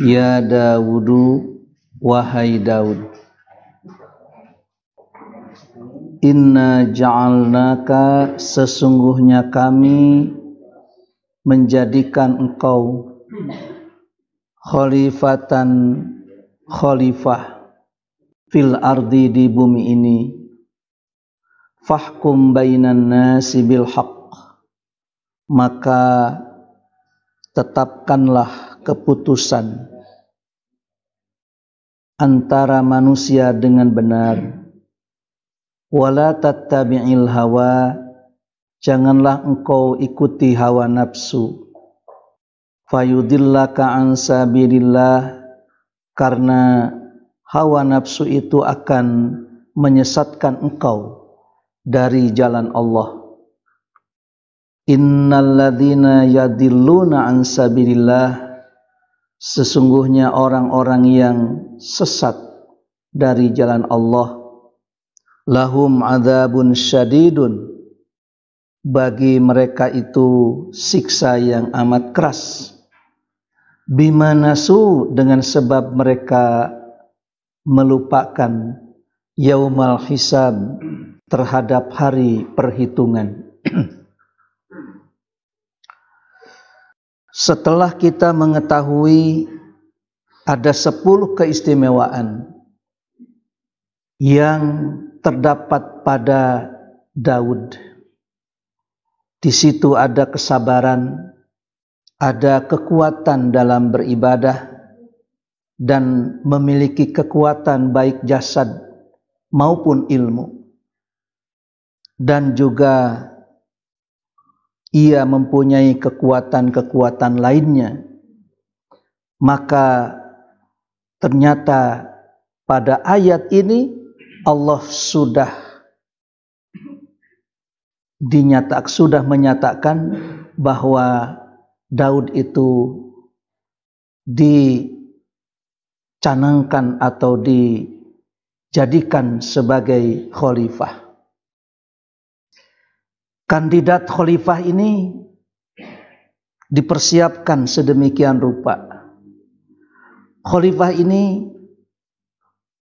Ya Dawudu, wahai Daud, inna ja'alnaka, sesungguhnya kami menjadikan engkau khalifatan, khalifah fil ardi, di bumi ini. Fahkum bainan nasi bil haqq, maka tetapkanlah keputusan antara manusia dengan benar. Wala tattabi'il hawa, janganlah engkau ikuti hawa nafsu. Fayudillaka an sabilillah, karena hawa nafsu itu akan menyesatkan engkau dari jalan Allah. Innalladzina yadilluna an sabilillah, sesungguhnya orang-orang yang sesat dari jalan Allah, lahum adzabun syadidun, bagi mereka itu siksa yang amat keras. Bima nasu, dengan sebab mereka melupakan yaumal hisab, terhadap hari perhitungan. Setelah kita mengetahui ada 10 keistimewaan yang terdapat pada Daud, di situ ada kesabaran, ada kekuatan dalam beribadah, dan memiliki kekuatan baik jasad maupun ilmu. Dan juga ia mempunyai kekuatan-kekuatan lainnya. Maka ternyata pada ayat ini Allah sudah menyatakan bahwa Daud itu dicanangkan atau dijadikan sebagai khalifah. Kandidat khalifah ini dipersiapkan sedemikian rupa. Khalifah ini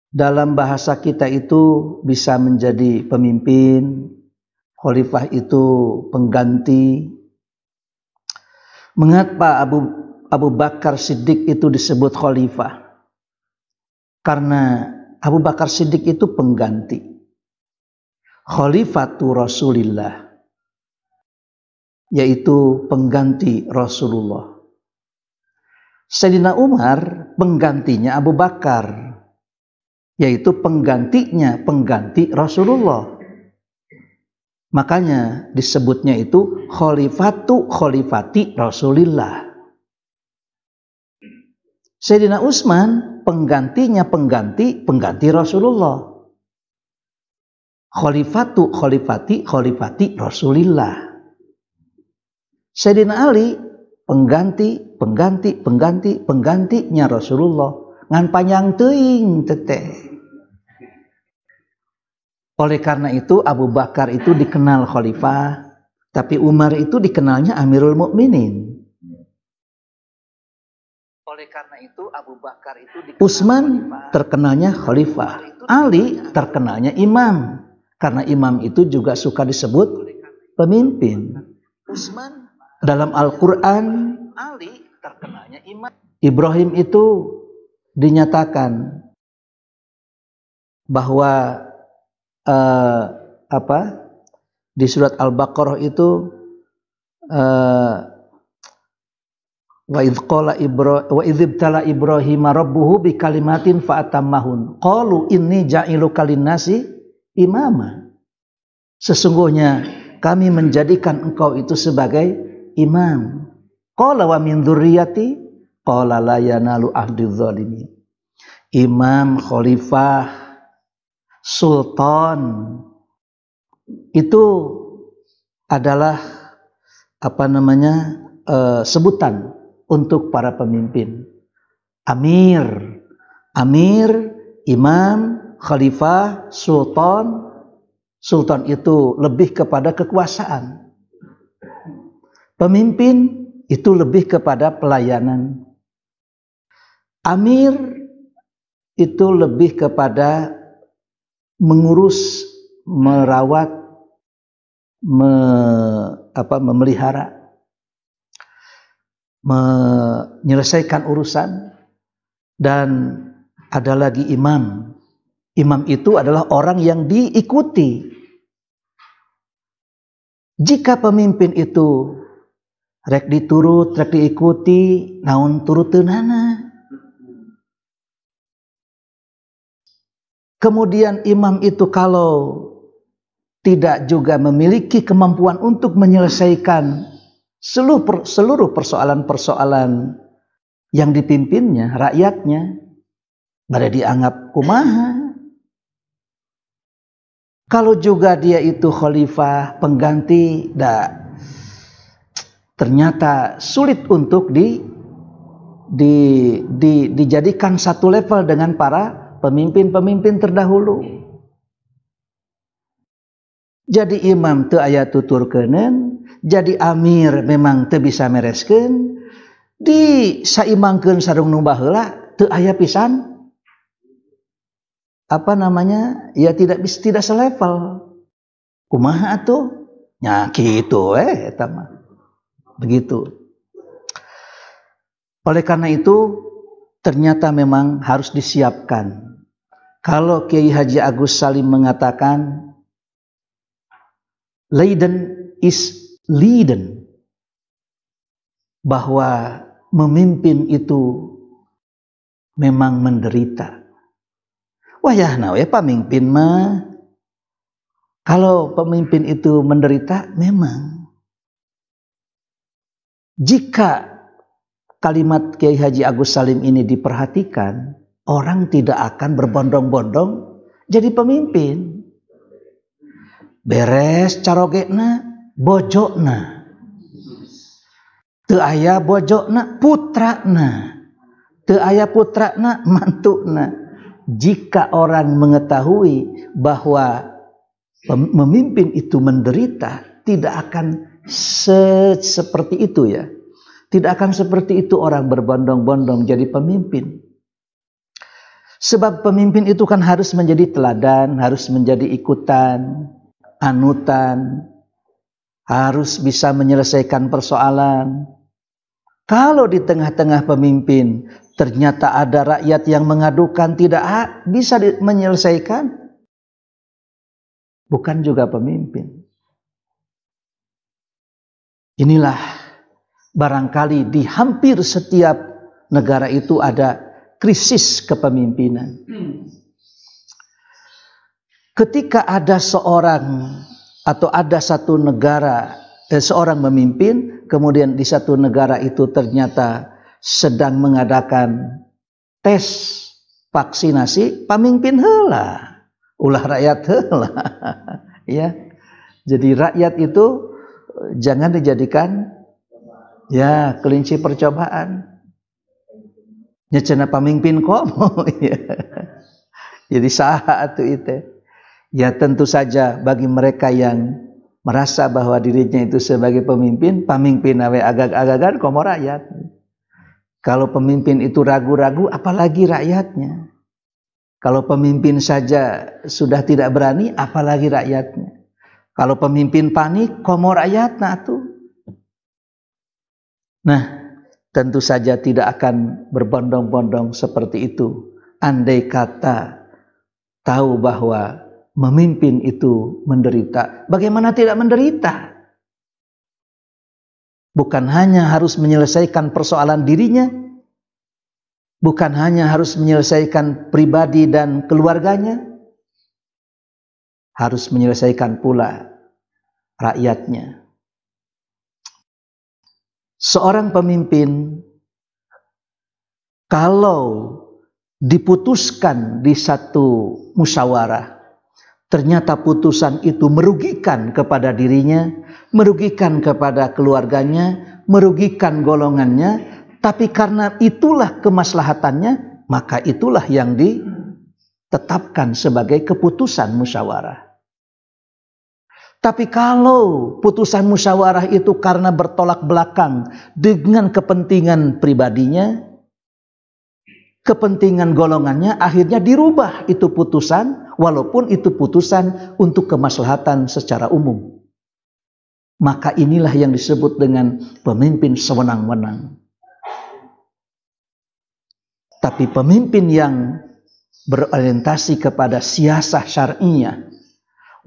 dalam bahasa kita itu bisa menjadi pemimpin, khalifah itu pengganti. Mengapa Abu Bakar Siddiq itu disebut khalifah? Karena Abu Bakar Siddiq itu pengganti. Khalifatu Rasulillah, yaitu pengganti Rasulullah. Sayyidina Umar penggantinya Abu Bakar, yaitu pengganti Rasulullah. Makanya disebutnya itu khalifati Rasulillah. Sayyidina Utsman penggantinya pengganti Rasulullah. Khalifati Rasulillah. Sayyidina Ali penggantinya Rasulullah. Ngan panjang teuing teteh. Oleh karena itu Abu Bakar itu dikenal khalifah, tapi Umar itu dikenalnya Amirul Mukminin. Oleh karena itu Abu Bakar itu dikenal Utsman terkenalnya khalifah, Ali terkenalnya imam, karena imam itu juga suka disebut pemimpin. Utsman dalam Al-Quran, Ali terkenalnya imam. Ibrahim itu dinyatakan bahwa di surat Al-Baqarah itu wa idh ibtala Ibrahim rabbuhu bi kalimatin fa atammahun qalu inni ja'iluka linnasi imama. Sesungguhnya kami menjadikan engkau itu sebagai imam. Qala wa min dzurriyyati qala la yanalu ahdiz zalimin. Imam, khalifah, sultan itu adalah sebutan untuk para pemimpin. Amir, imam, khalifah, sultan. Sultan itu lebih kepada kekuasaan. Pemimpin itu lebih kepada pelayanan. Amir itu lebih kepada mengurus, merawat, memelihara, menyelesaikan urusan. Dan ada lagi imam. Imam itu adalah orang yang diikuti. Jika pemimpin itu rek diturut, rek diikuti, naon turuteunana. Kemudian imam itu kalau tidak juga memiliki kemampuan untuk menyelesaikan seluruh persoalan-persoalan yang dipimpinnya, rakyatnya, pada dianggap kumaha. Kalau juga dia itu khalifah, pengganti, ternyata sulit untuk dijadikan satu level dengan para pemimpin-pemimpin terdahulu. Jadi imam teu aya tuturkeuneun, jadi amir memang teu bisa mereskeun, disaimbangkeun sareng nu baheula teu aya pisan ya tidak selevel. Kumaha atuh? Nya kitu eta mah. Begitu. Oleh karena itu ternyata memang harus disiapkan. Kalau Kiai Haji Agus Salim mengatakan Leiden is leiden, bahwa memimpin itu memang menderita. Wayahna we pamimpin mah. Kalau pemimpin itu menderita, memang. Jika kalimat Kiai Haji Agus Salim ini diperhatikan, orang tidak akan berbondong-bondong jadi pemimpin. Beres carogena, bojokna. Teu aya bojokna, putrana. Teu aya putrana, mantuna. Jika orang mengetahui bahwa memimpin itu menderita, tidak akan seperti itu ya. Tidak akan seperti itu orang berbondong-bondong jadi pemimpin. Sebab pemimpin itu kan harus menjadi teladan, harus menjadi ikutan, anutan, harus bisa menyelesaikan persoalan. Kalau di tengah-tengah pemimpin ternyata ada rakyat yang mengadukan tidak bisa menyelesaikan, bukan juga pemimpin. Inilah barangkali di hampir setiap negara itu ada krisis kepemimpinan. Ketika ada seorang atau ada satu negara, seorang memimpin, kemudian di satu negara itu ternyata sedang mengadakan tes vaksinasi, pamimpin heula, ulah rakyat heula. Ya. Jadi rakyat itu jangan dijadikan ya kelinci percobaan. Nya cenah pamimpin komo. Jadi saha atuh itu. Ya tentu saja bagi mereka yang merasa bahwa dirinya itu sebagai pemimpin, pamimpin awe agak-agagan komo rakyat. Kalau pemimpin itu ragu-ragu, apalagi rakyatnya. Kalau pemimpin saja sudah tidak berani, apalagi rakyatnya. Kalau pemimpin panik, komo rakyatna tuh. Nah, tentu saja tidak akan berbondong-bondong seperti itu. Andai kata tahu bahwa memimpin itu menderita, bagaimana tidak menderita? Bukan hanya harus menyelesaikan persoalan dirinya, bukan hanya harus menyelesaikan pribadi dan keluarganya, harus menyelesaikan pula rakyatnya. Seorang pemimpin kalau diputuskan di satu musyawarah, ternyata putusan itu merugikan kepada dirinya, merugikan kepada keluarganya, merugikan golongannya, tapi karena itulah kemaslahatannya, maka itulah yang ditetapkan sebagai keputusan musyawarah. Tapi kalau putusan musyawarah itu karena bertolak belakang dengan kepentingan pribadinya, kepentingan golongannya, akhirnya dirubah itu putusan, walaupun itu putusan untuk kemaslahatan secara umum. Maka inilah yang disebut dengan pemimpin sewenang-wenang. Tapi pemimpin yang berorientasi kepada siasah syar'iyah,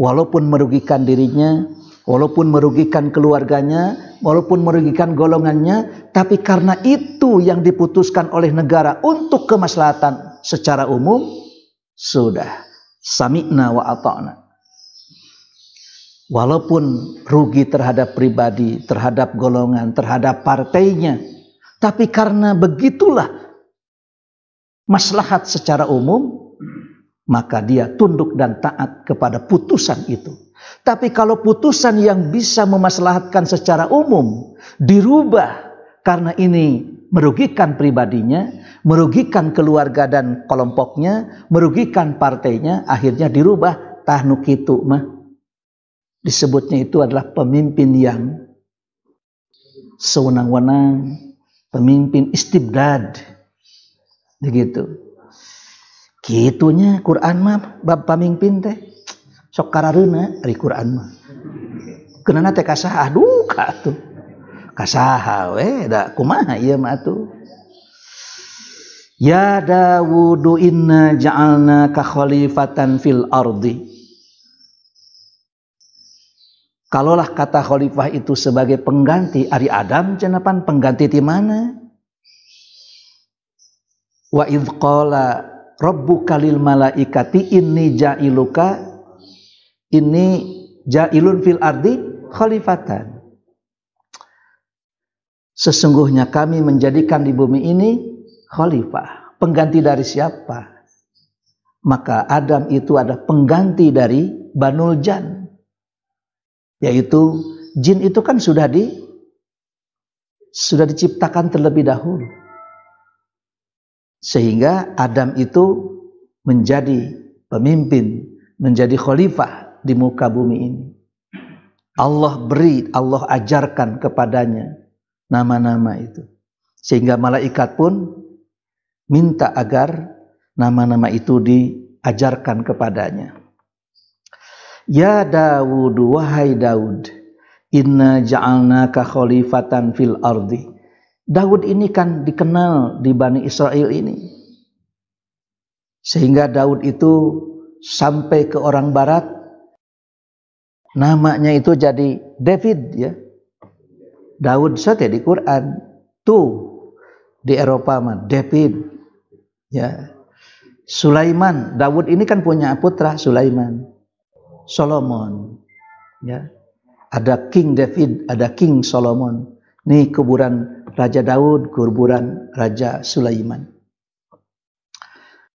walaupun merugikan dirinya, walaupun merugikan keluarganya, walaupun merugikan golongannya, tapi karena itu yang diputuskan oleh negara untuk kemaslahatan secara umum, sudah sami'na wa ata'na. Walaupun rugi terhadap pribadi, terhadap golongan, terhadap partainya, tapi karena begitulah maslahat secara umum, maka dia tunduk dan taat kepada putusan itu. Tapi kalau putusan yang bisa memaslahatkan secara umum dirubah karena ini merugikan pribadinya, merugikan keluarga dan kelompoknya, merugikan partainya, akhirnya dirubah, tahnu kitu mah. Disebutnya itu adalah pemimpin yang sewenang-wenang, pemimpin istibdad. Begitu. Kitunya Quran mah bab pamimpin teh sok karareuna ari Quran mah. Keunana teh kasaha duka atuh. Kasaha we da kumaha ieu mah atuh. Ya Dawudu inna ja'alnaka khalifatan fil ardi. Kalaulah kata khalifah itu sebagai pengganti ari Adam cenah pengganti di mana? Wa idz qala rabbuka lil malaikati inni ja'ilun fil ardi khalifatan. Sesungguhnya kami menjadikan di bumi ini khalifah. Pengganti dari siapa? Maka Adam itu ada pengganti dari Banul Jan. Yaitu jin itu kan sudah diciptakan terlebih dahulu. Sehingga Adam itu menjadi pemimpin, menjadi khalifah di muka bumi ini. Allah ajarkan kepadanya nama-nama itu. Sehingga malaikat pun minta agar nama-nama itu diajarkan kepadanya. Ya Dawud, wahai Daud, inna ja'alnaka khalifatan fil ardi. Daud ini kan dikenal di Bani Israel ini. Sehingga Daud itu sampai ke orang barat, namanya itu jadi David ya. Daud saja di Quran. Tuh di Eropa mah David ya. Sulaiman, Daud ini kan punya putra Sulaiman. Solomon ya. Ada King David, ada King Solomon. Nih kuburan Raja Daud, kuburan Raja Sulaiman.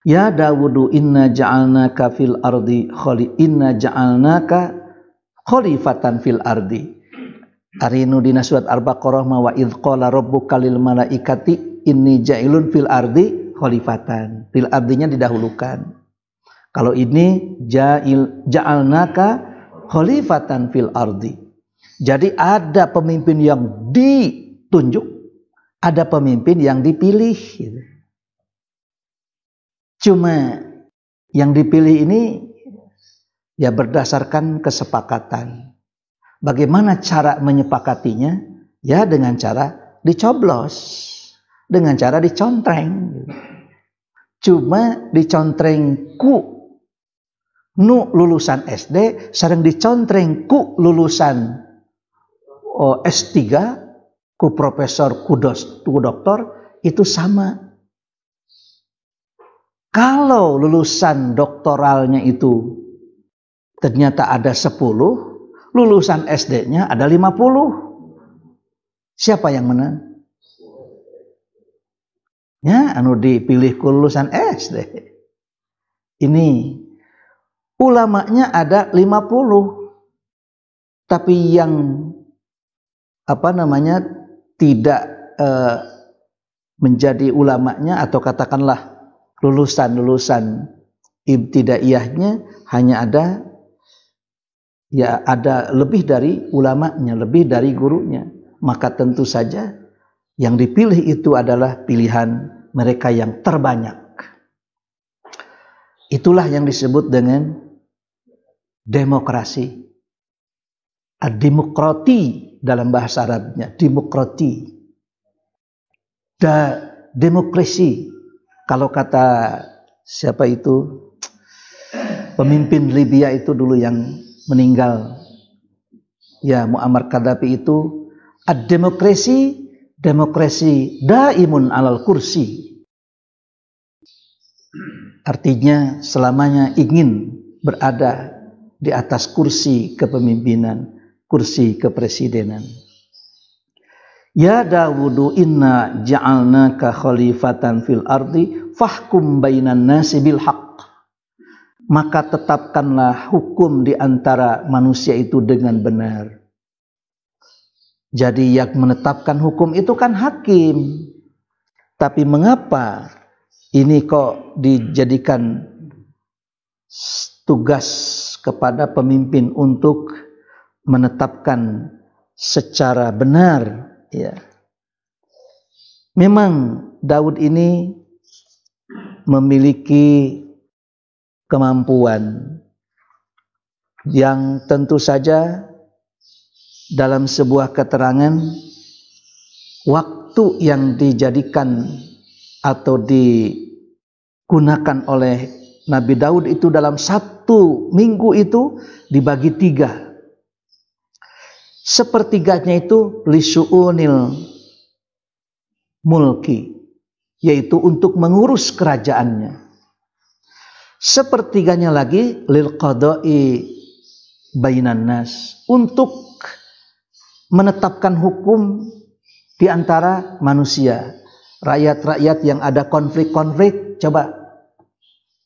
Ya Dawudu inna ja'alnaka fil ardi khalifatan fil ardi. Arinu dina surat Al-Baqarah wa idz qala rabbuka lil malaikati inni ja'ilun fil ardi khalifatan. Fil ardinya didahulukan. Kalau ini ja'alnaka khalifatan fil ardi. Jadi ada pemimpin yang ditunjuk, ada pemimpin yang dipilih. Cuma yang dipilih ini ya berdasarkan kesepakatan. Bagaimana cara menyepakatinya? Ya dengan cara dicoblos, dengan cara dicontreng. Cuma dicontreng ku nu lulusan SD, sareng dicontreng ku lulusan S3, ku profesor, ku doktor, itu sama. Kalau lulusan doktoralnya itu ternyata ada 10, lulusan SD-nya ada 50. Siapa yang menang? Ya, anu dipilih ku lulusan SD. Ini ulamanya ada 50. Tapi yang tidak menjadi ulamanya atau katakanlah lulusan ibtidaiyahnya hanya ada lebih dari ulamanya, lebih dari gurunya. Maka tentu saja yang dipilih itu adalah pilihan mereka yang terbanyak. Itulah yang disebut dengan demokrasi. Ad-demokrati dalam bahasa Arabnya, demokrati. Demokrasi. Kalau kata siapa itu, pemimpin Libya itu dulu yang meninggal, ya, Muammar Gaddafi itu, ad-demokrasi, demokrasi daimun alal kursi. Artinya selamanya ingin berada di atas kursi kepemimpinan, kursi kepresidenan. Ya Dawudu inna ja'alnaka khalifatan fil ardi fahkum bainan nasi bil haqq. Maka tetapkanlah hukum di antara manusia itu dengan benar. Jadi yang menetapkan hukum itu kan hakim. Tapi mengapa ini kok dijadikan tugas kepada pemimpin untuk menetapkan secara benar? Ya. Memang Daud ini memiliki kemampuan yang tentu saja dalam sebuah keterangan waktu yang dijadikan atau digunakan oleh Nabi Daud itu dalam 1 minggu itu dibagi 3. Sepertiganya itu lisyu'unil mulki, yaitu untuk mengurus kerajaannya. Sepertiganya lagi lil qada'i bainan nas, untuk menetapkan hukum di antara manusia, rakyat-rakyat yang ada konflik-konflik, coba.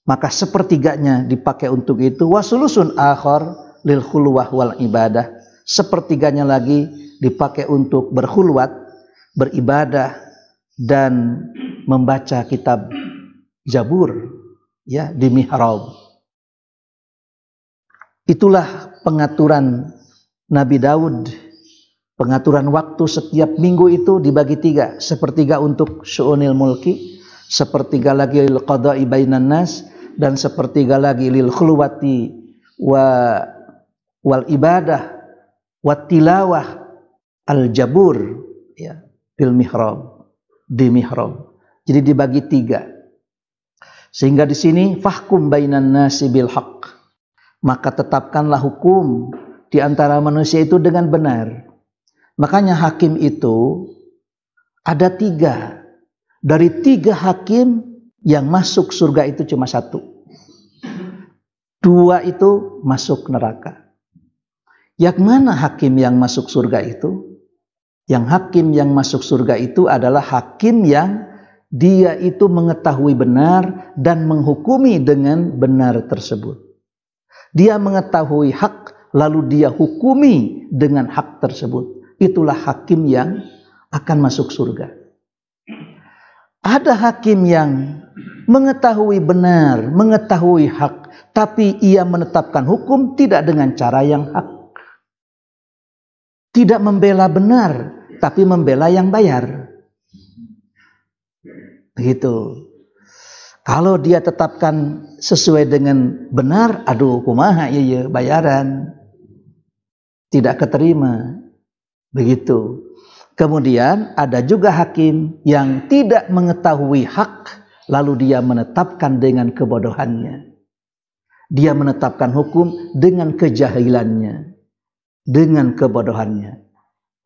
Maka sepertiganya dipakai untuk itu. Wasulusun akhar lil khulwah wal ibadah. Sepertiganya lagi dipakai untuk berkhulwat, beribadah, dan membaca kitab Zabur, ya, di mihrab. Itulah pengaturan Nabi Daud. Pengaturan waktu setiap minggu itu dibagi 3. Sepertiga untuk syu'unil mulki, sepertiga lagi lil qada'i bainan nas, dan sepertiga lagi lil khulwati wal ibadah wat tilawah al jabur, ya, fil mihrab, di mihrab. Jadi dibagi 3. Sehingga di sini fahkum bainan nasi bil haqq, maka tetapkanlah hukum di antara manusia itu dengan benar. Makanya hakim itu ada 3. Dari 3 hakim yang masuk surga itu cuma 1. 2 itu masuk neraka. Yang mana hakim yang masuk surga itu? Yang hakim yang masuk surga itu adalah hakim yang dia itu mengetahui benar dan menghukumi dengan benar tersebut. Dia mengetahui hak lalu dia hukumi dengan hak tersebut. Itulah hakim yang akan masuk surga. Ada hakim yang mengetahui benar, mengetahui hak, tapi ia menetapkan hukum tidak dengan cara yang hak. Tidak membela benar, tapi membela yang bayar. Begitu. Kalau dia tetapkan sesuai dengan benar, aduh kumaha iya bayaran. Tidak keterima. Begitu. Kemudian ada juga hakim yang tidak mengetahui hak, lalu dia menetapkan dengan kebodohannya. Dia menetapkan hukum dengan kejahilannya, dengan kebodohannya.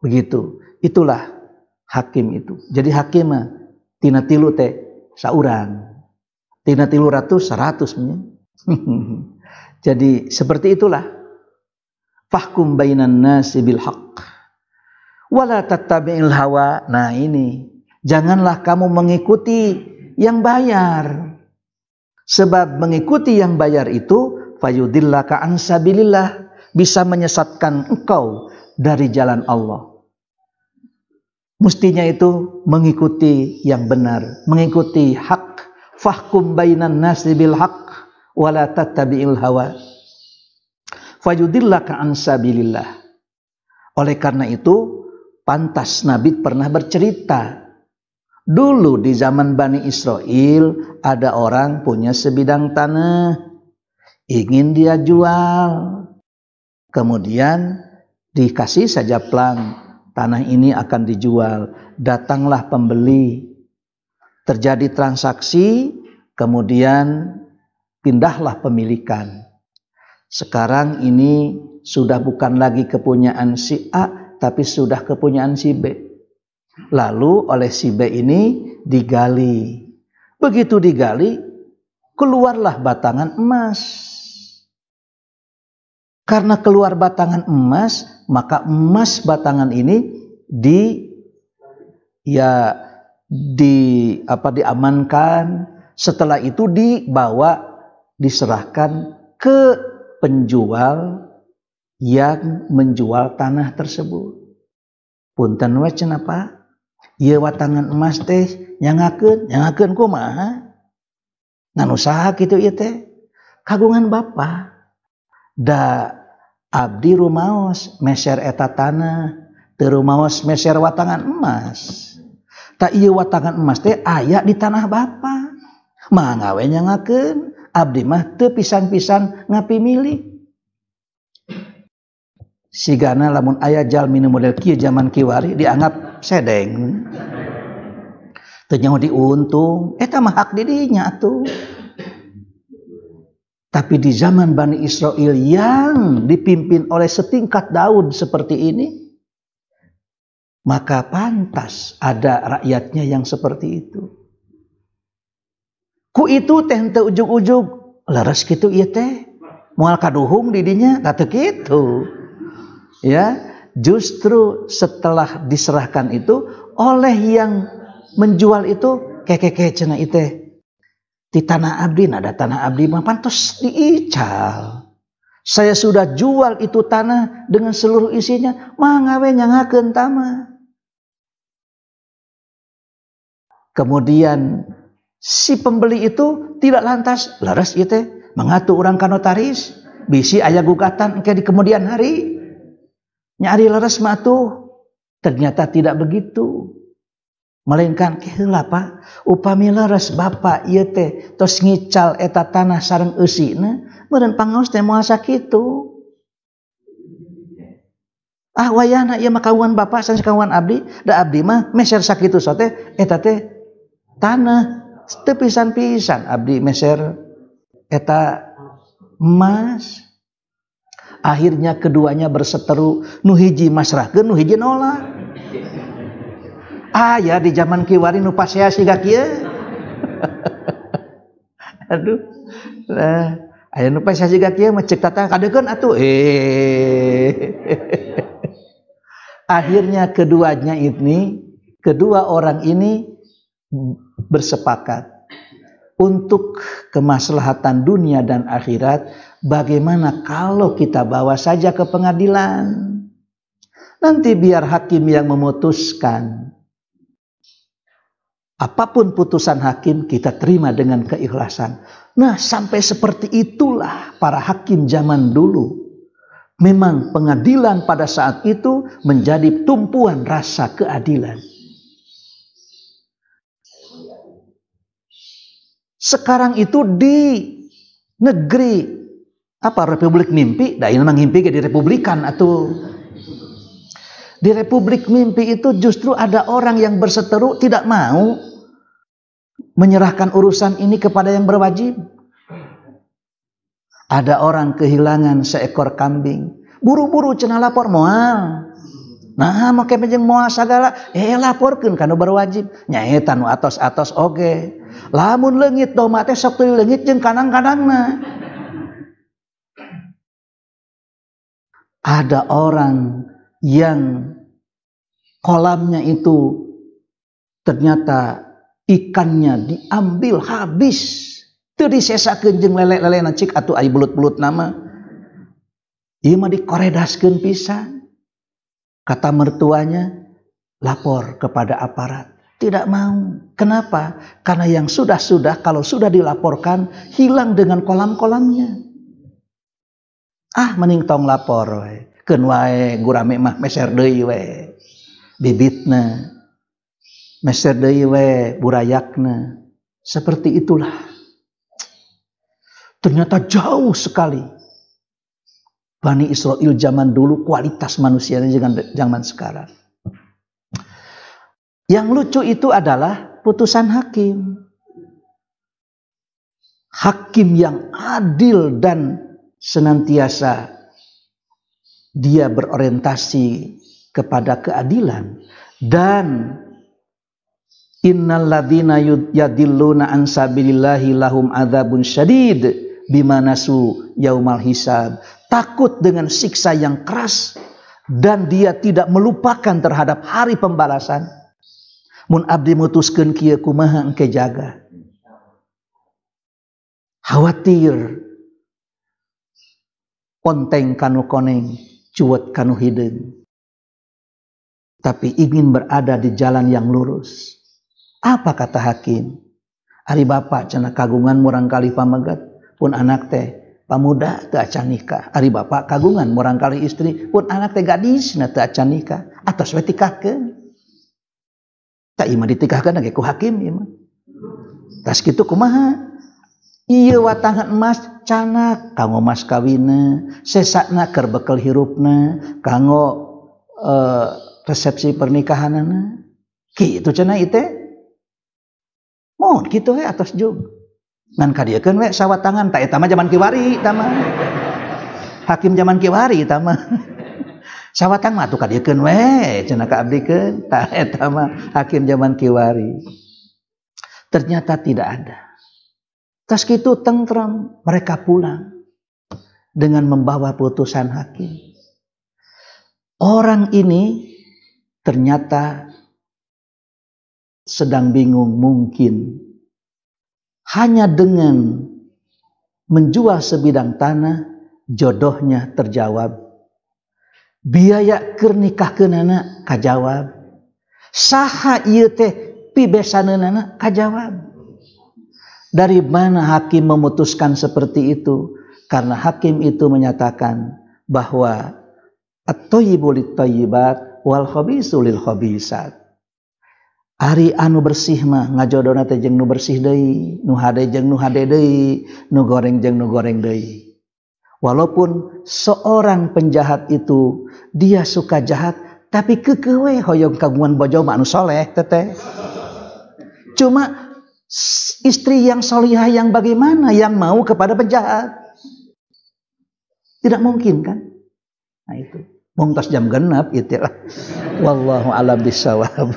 Begitu. Itulah hakim itu. Jadi hakim tina tilu teh saurang, tina 300 100 nya. Jadi seperti itulah. Fahkum bainan nasi bil haqq wala tattabi'il hawa. Nah ini, janganlah kamu mengikuti yang bayar. Sebab mengikuti yang bayar itu fayudillaka an sabilillah, bisa menyesatkan engkau dari jalan Allah. Mestinya itu mengikuti yang benar, mengikuti hak. Fahkum bainan nasi bil haqq wala tattabi'il hawa fayudillaka an sabilillah. Oleh karena itu pantas Nabi pernah bercerita Dulu di zaman Bani Israel ada orang punya sebidang tanah, ingin dia jual. Kemudian dikasih saja plang, tanah ini akan dijual. Datanglah pembeli, terjadi transaksi, kemudian pindahlah pemilikan. Sekarang ini sudah bukan lagi kepunyaan si A, tapi sudah kepunyaan si B. Lalu oleh si B ini digali. Begitu digali, keluarlah batangan emas. Karena keluar batangan emas, maka emas batangan ini diamankan. Setelah itu diserahkan ke penjual yang menjual tanah tersebut. Punten we cenah Pak, ieu watangan emas teh nyangakeun kumaha? Ngan usaha kitu ieu teh kagungan Bapa. Da abdi rumaos meser eta tanah, teu rumaos meser watangan emas. Tak ieu watangan emas teh aya di tanah Bapa. Mangga we nyangakeun, abdi mah teu pisan-pisan ngapimili. Sigana lamun aya jalmi nu model kieu zaman kiwari dianggap sedeng. Teu nyaho diuntung, eta mah hak di dinya atuh. Tapi di zaman Bani Israel yang dipimpin oleh setingkat Daud seperti ini, maka pantas ada rakyatnya yang seperti itu. Ku itu teh teu ujug-ujug leres kitu ieu teh moal kaduhung di dinya, teu kitu. Ya, justru setelah diserahkan itu oleh yang menjual itu keke cenah ieu teh. Di tanah abdi, ada tanah abdi mah pantos diical. Saya sudah jual itu tanah dengan seluruh isinya, mangga we nyangakeun tamah. Kemudian si pembeli itu tidak lantas leres ieu teh mangatu urang ka notaris, bisi aya gugatan engke di kemudian hari. Nyari leres mah atuh. Ternyata tidak begitu. Melainkan heula Pak, upami leres Bapak ieu teh tos ngical eta tanah sareng eusina, meureun pangaos teh moal sakitu. Ah wayahna ieu mah kawan Bapak sanes kawan abdi, da abdi mah meser sakitu sote eta teh tanah teu pisan-pisan abdi meser eta emas. Akhirnya keduanya berseteru, nu hiji masrahkeun, nu hiji nolak. Aya di zaman kiwari nu pasea siga kieu. Aduh. Nah, aya nu pasea siga kieu mah ceuk tata kadekeun atuh. Akhirnya kedua orang ini bersepakat untuk kemaslahatan dunia dan akhirat, bagaimana kalau kita bawa saja ke pengadilan. Nanti biar hakim yang memutuskan. Apapun putusan hakim kita terima dengan keikhlasan. Nah, sampai seperti itulah para hakim zaman dulu. Memang pengadilan pada saat itu menjadi tumpuan rasa keadilan. Sekarang itu di negeri Republik Mimpi, da ieu mah ngimpi ge di republikan atuh. Di Republik Mimpi itu justru ada orang yang berseteru tidak mau menyerahkan urusan ini kepada yang berwajib. Ada orang kehilangan seekor kambing, buru-buru cenah lapor moal. Nah, make menjeng moal sagala, laporkeun kana berwajib. Nyaeta nu atos-atos oge. Lamun leungit domba teh sok teu leungit jeung kanang-kanangna. Ada orang yang kolamnya itu ternyata ikannya diambil habis, teu disesakeun jeung lele-lelena cik atuh aya bulut-bulut nama. Ieu mah dikoredaskeun pisan. Kata mertuanya, lapor kepada aparat. Tidak mau. Kenapa? Karena yang sudah-sudah kalau sudah dilaporkan hilang dengan kolam-kolamnya. Mending tong lapor we. Keun wae gurame mah meser deui we bibitna. meser deui we burayakna. Seperti itulah. Ternyata jauh sekali Bani Israel zaman dulu kualitas manusianya dengan zaman sekarang. Yang lucu itu adalah putusan hakim. Hakim yang adil dan senantiasa dia berorientasi kepada keadilan. Dan innal ladzina yadilluna an sabilillahi lahum adzabun syadid bima nasu yaumal hisab. Takut dengan siksa yang keras dan dia tidak melupakan terhadap hari pembalasan. Mun abdi mutuskeun kieu kumaha engke jaga. Khawatir onteng kanu koneng, cuwet kanu hideung. Tapi ingin berada di jalan yang lurus. Apa kata hakim? Ari bapak cenah kagungan murangkali pamegat pun anak teh pamuda teu acan nikah. Ari bapak kagungan murangkali istri pun anak teh gadisna teu acan nikah. Atos we tikahkeun. Tak ima ditikahkeun ge ku hakim ieu mah. Tas kitu kumaha? Ieu watangan emas canak kanggo mas kawinna, sesakna keur bekel hirupna, kanggo resepsi pernikahanana. Kitu cenah ieu teh. Mohon kitu we atos jug. Ngan kadiekeun we sawatangan ta eta mah zaman kiwari eta mah. Hakim zaman kiwari eta mah. Sawatang mah atuh kadiekeun we cenah ka abdikeun ta eta mah hakim zaman kiwari. Ternyata tidak ada. Tas kitu tentrem mereka pulang dengan membawa putusan hakim. Orang ini ternyata sedang bingung mungkin hanya dengan menjual sebidang tanah jodohnya terjawab. Biaya keur nikahkeunana kajawab. Saha ieu teh pibesaneunana kajawab. Dari mana hakim memutuskan seperti itu? Karena hakim itu menyatakan bahwa at-thayyibu lit-thayyibat wal khabisu lil khabisat. Ari anu bersih mah ngajodona teh jeung nu bersih deui, nu hade jeung nu hade deui, nu goreng jeung nu goreng deui. Walaupun seorang penjahat itu dia suka jahat, tapi keukeuh we hoyong kagungan bojo mah anu soleh teteh. Cuma istri yang solihah yang bagaimana yang mau kepada penjahat? Tidak mungkin kan? Nah itu. Mung tos jam genep itulah. Wallahu a'lam bishawab.